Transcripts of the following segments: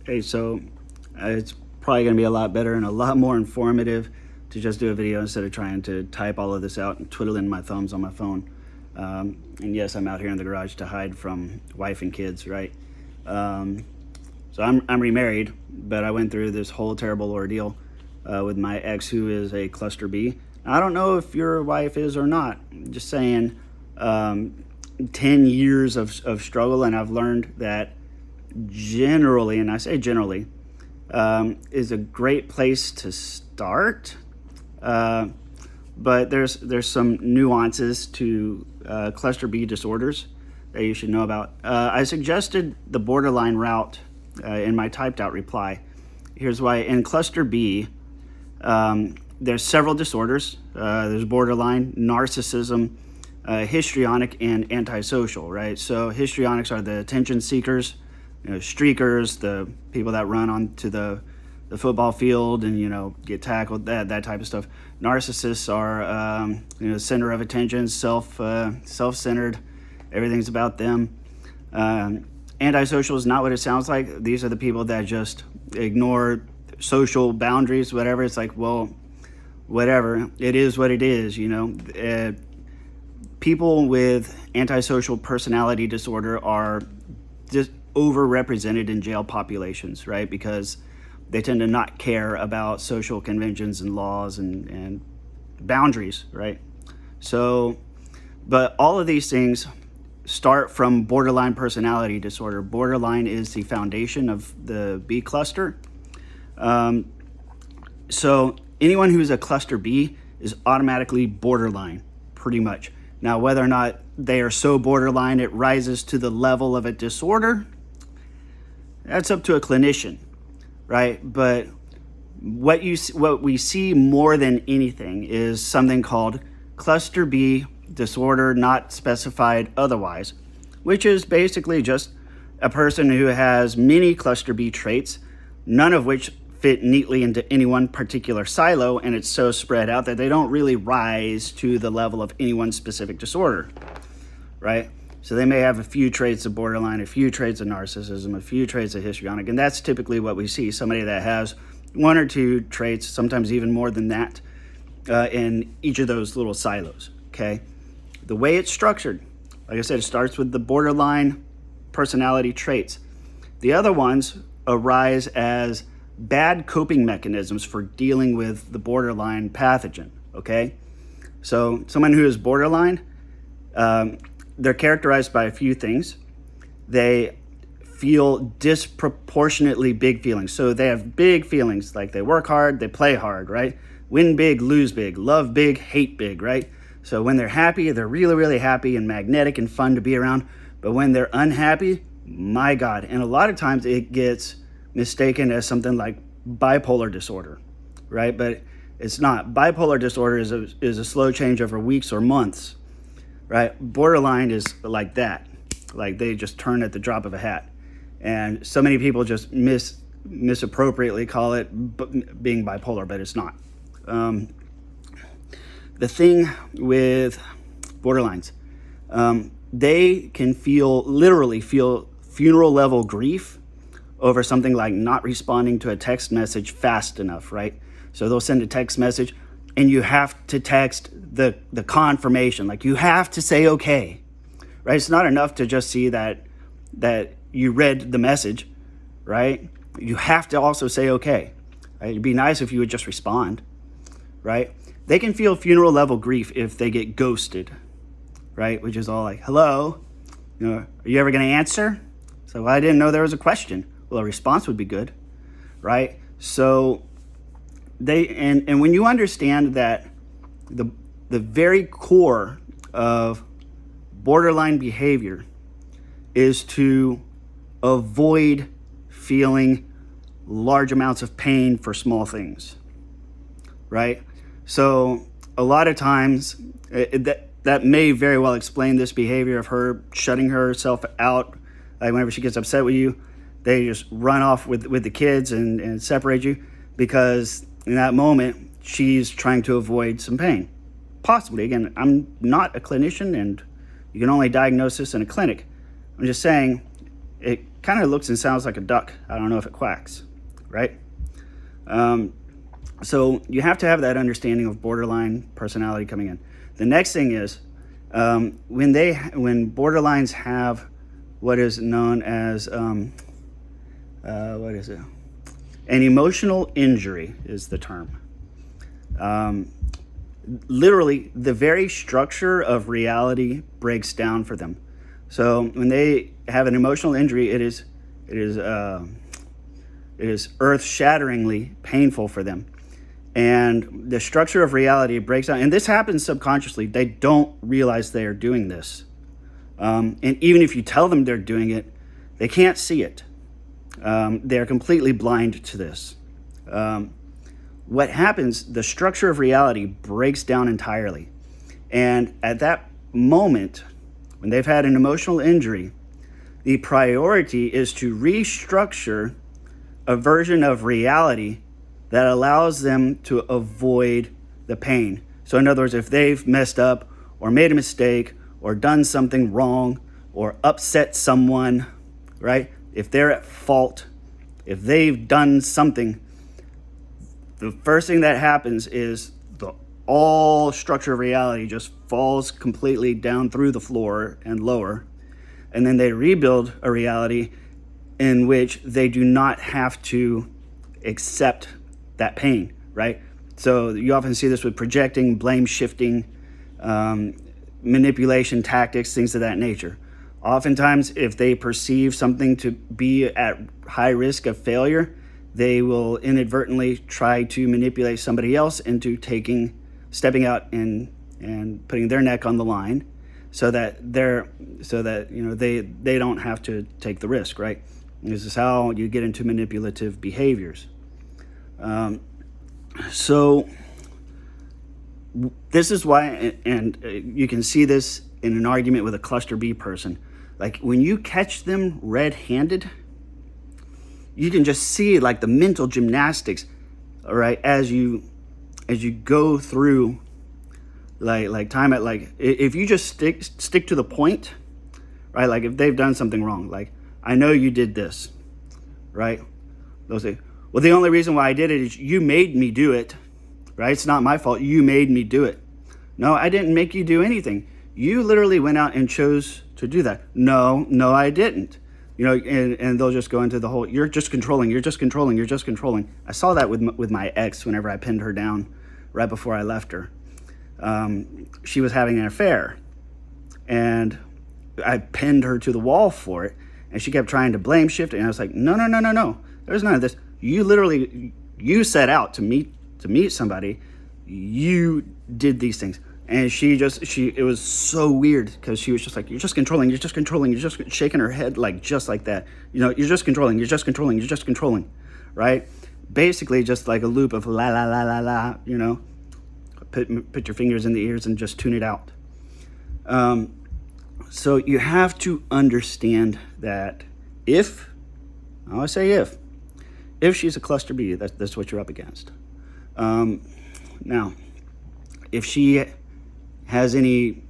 Hey, so it's probably going to be a lot better and a lot more informative to just do a video instead of trying to type all of this out and twiddling my thumbs on my phone. And yes, I'm out here in the garage to hide from wife and kids, right? So I'm remarried, but I went through this whole terrible ordeal with my ex, who is a cluster B. I don't know if your wife is or not. I'm just saying, 10 years of struggle, and I've learned that generally, and I say generally, is a great place to start. But there's some nuances to cluster B disorders that you should know about. I suggested the borderline route in my typed out reply. Here's why. In cluster B, there's several disorders. There's borderline, narcissism, histrionic, and antisocial, right? So histrionics are the attention seekers, streakers, the people that run onto the football field and get tackled, that type of stuff. Narcissists are center of attention, self-centered. Everything's about them. Antisocial is not what it sounds like. These are the people that just ignore social boundaries, whatever. It's like, well, whatever. It is what it is, people with antisocial personality disorder are just overrepresented in jail populations, right? Because they tend to not care about social conventions and laws and boundaries, right? So, but all of these things start from borderline personality disorder. Borderline is the foundation of the B cluster. So anyone who's a cluster B is automatically borderline, pretty much. Now, whether or not they are so borderline it rises to the level of a disorder, that's up to a clinician, right? But what we see more than anything is something called cluster B disorder not specified otherwise, which is basically just a person who has many cluster B traits, none of which fit neatly into any one particular silo, and it's so spread out that they don't really rise to the level of any one specific disorder, right? So they may have a few traits of borderline, a few traits of narcissism, a few traits of histrionic, and that's typically what we see, somebody that has one or two traits, sometimes even more than that, in each of those little silos, okay? The way it's structured, like I said, it starts with the borderline personality traits. The other ones arise as bad coping mechanisms for dealing with the borderline pathogen, okay? So someone who is borderline, they're characterized by a few things. They feel disproportionately big feelings. So they have big feelings, like they work hard, they play hard, right? Win big, lose big, love big, hate big, right? So when they're happy, they're really, really happy and magnetic and fun to be around. But when they're unhappy, my God. And a lot of times it gets mistaken as something like bipolar disorder, right? But it's not. Bipolar disorder is a slow change over weeks or months, right? Borderline is like that. Like they just turn at the drop of a hat. And so many people just misappropriately call it being bipolar, but it's not. The thing with borderlines, they can literally feel funeral level grief over something like not responding to a text message fast enough, right? So they'll send a text message and you have to text the confirmation, like you have to say okay, right? It's not enough to just see that you read the message, right? You have to also say okay, right? It'd be nice if you would just respond, right? They can feel funeral level grief if they get ghosted, right? Which is all like, hello, are you ever gonna answer? So, well, I didn't know there was a question. Well, a response would be good, right? So and when you understand that the very core of borderline behavior is to avoid feeling large amounts of pain for small things, right? So a lot of times that may very well explain this behavior of her shutting herself out. Like whenever she gets upset with you, they just run off with the kids and separate you, because in that moment she's trying to avoid some pain. Possibly. Again, I'm not a clinician and you can only diagnose this in a clinic. I'm just saying it kind of looks and sounds like a duck. I don't know if it quacks, right? So you have to have that understanding of borderline personality coming in. The next thing is when borderlines have what is known as what is it? An emotional injury is the term. Literally, the very structure of reality breaks down for them. So when they have an emotional injury, it is earth-shatteringly painful for them. And the structure of reality breaks down. And this happens subconsciously. They don't realize they are doing this. And even if you tell them they're doing it, they can't see it. They're completely blind to this. What happens, the structure of reality breaks down entirely. And at that moment, when they've had an emotional injury, the priority is to restructure a version of reality that allows them to avoid the pain. So in other words, if they've messed up or made a mistake or done something wrong or upset someone, right? If they're at fault, if they've done something, the first thing that happens is the all structure of reality just falls completely down through the floor and lower. And then they rebuild a reality in which they do not have to accept that pain, right? So you often see this with projecting, blame shifting, manipulation tactics, things of that nature. Oftentimes, if they perceive something to be at high risk of failure, they will inadvertently try to manipulate somebody else into stepping out and putting their neck on the line, so that they don't have to take the risk, right? This is how you get into manipulative behaviors. So this is why, and you can see this in an argument with a cluster B person. Like when you catch them red-handed, you can just see like the mental gymnastics, all right, as you go through like time at like, if you just stick to the point, right? Like if they've done something wrong, like, I know you did this, right? They'll say, well, the only reason why I did it is you made me do it, right? It's not my fault. You made me do it. No, I didn't make you do anything. You literally went out and chose to do that. No, I didn't. And they'll just go into the whole, you're just controlling. I saw that with my ex whenever I pinned her down right before I left her. She was having an affair, and I pinned her to the wall for it, and she kept trying to blame shift it, and I was like, no. There's none of this. You set out to meet somebody. You did these things. And it was so weird because she was just like, you're just controlling, you're just shaking her head just like that. You're just controlling, right? Basically just like a loop of la, la, la, la, la, put your fingers in the ears and just tune it out. So you have to understand that if she's a cluster B, that's what you're up against. Now, if she has any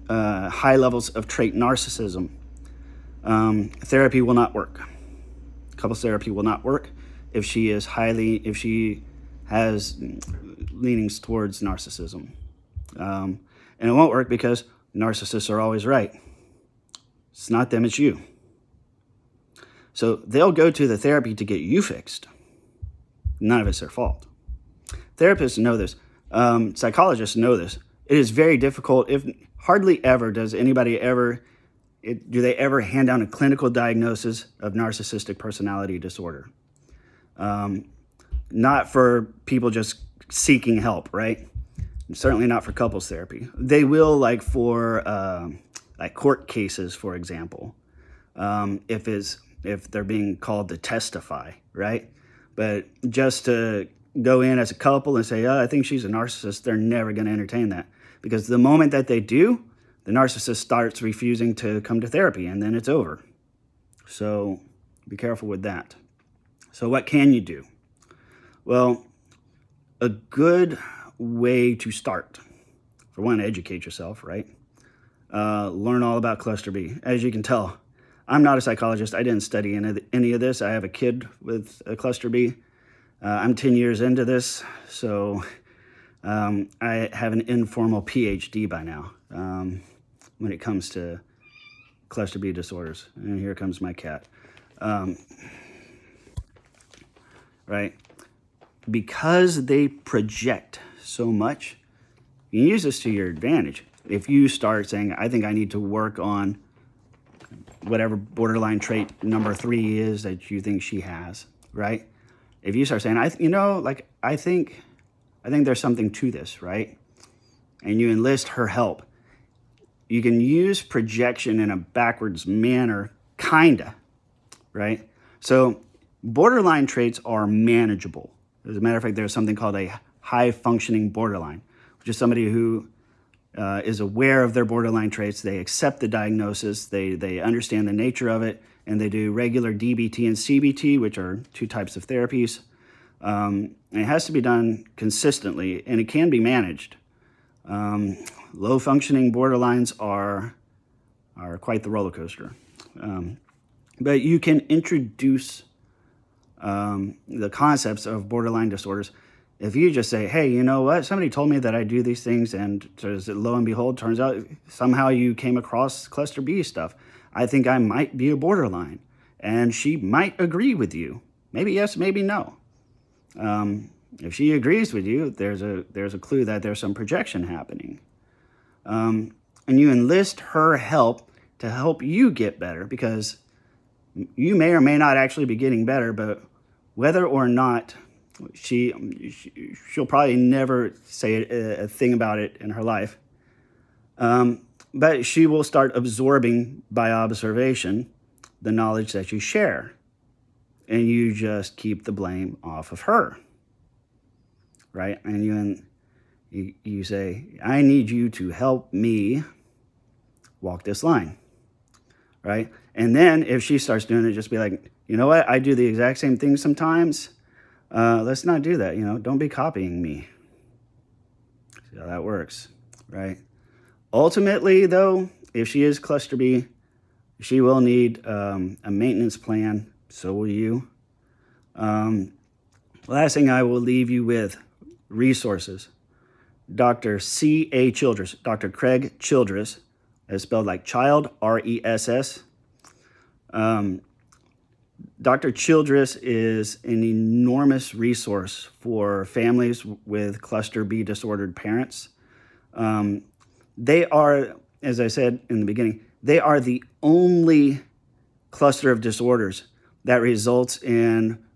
high levels of trait narcissism, therapy will not work. Couples therapy will not work if she has leanings towards narcissism. And it won't work because narcissists are always right. It's not them, it's you. So they'll go to the therapy to get you fixed. None of it's their fault. Therapists know this. Psychologists know this. It is very difficult, if hardly ever does anybody ever hand down a clinical diagnosis of narcissistic personality disorder. Not for people just seeking help, right? Certainly not for couples therapy. They will, like for court cases, for example, if they're being called to testify, right? But just to go in as a couple and say, oh, I think she's a narcissist, they're never going to entertain that. Because the moment that they do, the narcissist starts refusing to come to therapy, and then it's over. So be careful with that. So what can you do? Well, a good way to start, for one, educate yourself, right? Learn all about cluster B. As you can tell, I'm not a psychologist. I didn't study any of this. I have a kid with a cluster B. I'm 10 years into this, so I have an informal PhD by now when it comes to cluster B disorders. And here comes my cat. Right? Because they project so much, you can use this to your advantage. If you start saying, I think I need to work on whatever borderline trait number 3 is that you think she has, right? If you start saying, I think there's something to this, right? And you enlist her help, you can use projection in a backwards manner, kinda, right? So borderline traits are manageable. As a matter of fact, there's something called a high-functioning borderline, which is somebody who is aware of their borderline traits. They accept the diagnosis, they understand the nature of it, and they do regular DBT and CBT, which are 2 types of therapies. And it has to be done consistently, and it can be managed. Low-functioning borderlines are quite the roller coaster. But you can introduce the concepts of borderline disorders. If you just say, hey, you know what? Somebody told me that I do these things, and lo and behold, turns out somehow you came across cluster B stuff. I think I might be a borderline, and she might agree with you. Maybe yes, maybe no. If she agrees with you, there's a clue that there's some projection happening. And you enlist her help to help you get better, because you may or may not actually be getting better, but whether or not she'll probably never say a thing about it in her life, but she will start absorbing by observation the knowledge that you share, and you just keep the blame off of her, right? And you say, I need you to help me walk this line, right? And then if she starts doing it, just be like, you know what? I do the exact same thing sometimes. Let's not do that. Don't be copying me. See how that works, right? Ultimately, though, if she is cluster B, she will need a maintenance plan. So will you. Last thing I will leave you with, resources. Dr. C.A. Childress, Dr. Craig Childress, as spelled like child, R-E-S-S. Dr. Childress is an enormous resource for families with cluster B disordered parents. They are, as I said in the beginning, they are the only cluster of disorders that results in